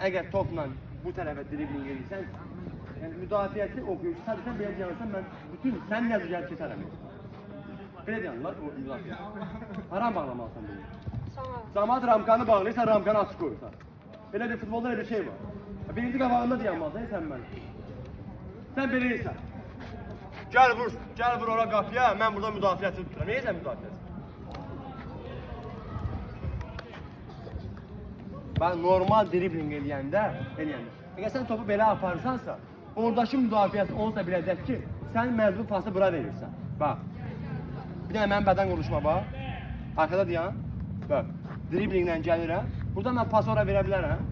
eğer topla bu tarafa dribling edirsən, yani müdafiəsi oxuyur. Sadəcə belə deyərsən, mən bütün sən nə düzəlt keçərəm. Belə deyirlər o müdafiə. Haram bağlamalısan bunu. Camaat ramkanı bağlayırsan, ramkanı açıq qoyursan. Belə bir futbolda elə bir şey var. Birinci qabağında dayanmalısan sən mən. Sən belə deyirsən. Gəl vur ora qapıya, mən burada müdafiəçi tuturam. Neyəsən müdafiəçi? Ben normal dribling eləyəndə, əgər sən topu belə aparsansa, oradakı müdafiəsi olsa biləcək ki, sən məcbur pası bura verirsən. Bax, bir dənə mənim bədən quruluşuma bax, arkada dayan, bax, driblinglə gəlirəm, burada mən pası ora verə bilərəm.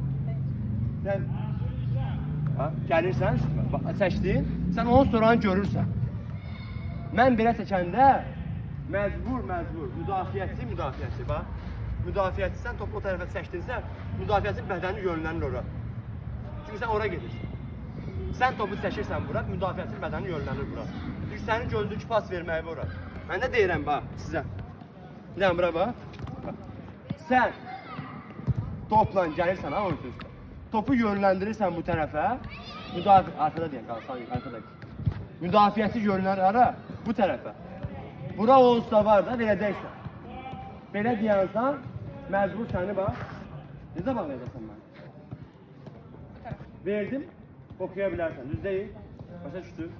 Sən, gəlirsən, çəkdin, sən onun soranı görürsən. Mən belə çəkəndə, məcbur, müdafiəçi, bax. Müdafiəçi sən topu o tərəfə çəkdinsə, müdafiəçi bədəni yönlənir ora. Çünki sən ora gedirsən. Sən topu çəkirsən bura, müdafiəçi bədəni yönlənir bura. Çünki sənin gözlü ki, pas verməyi ora. Mən də deyirəm bax sizə. Bir dənə bura bax. Sən topla gəlirsən ha onun üstə. Topu yönləndirirsən bu tərəfə. Arkada deyən qalsın, arkadakı. Müdafiəçi yönlənir ara bu tərəfə. Bura olsa var da verəcəksən. Belə deyənsən, məcbur səni bax. Necə bağlayacaqsan mən? Verdim, oxuya bilərsən. Düz deyil. Başa düşdün.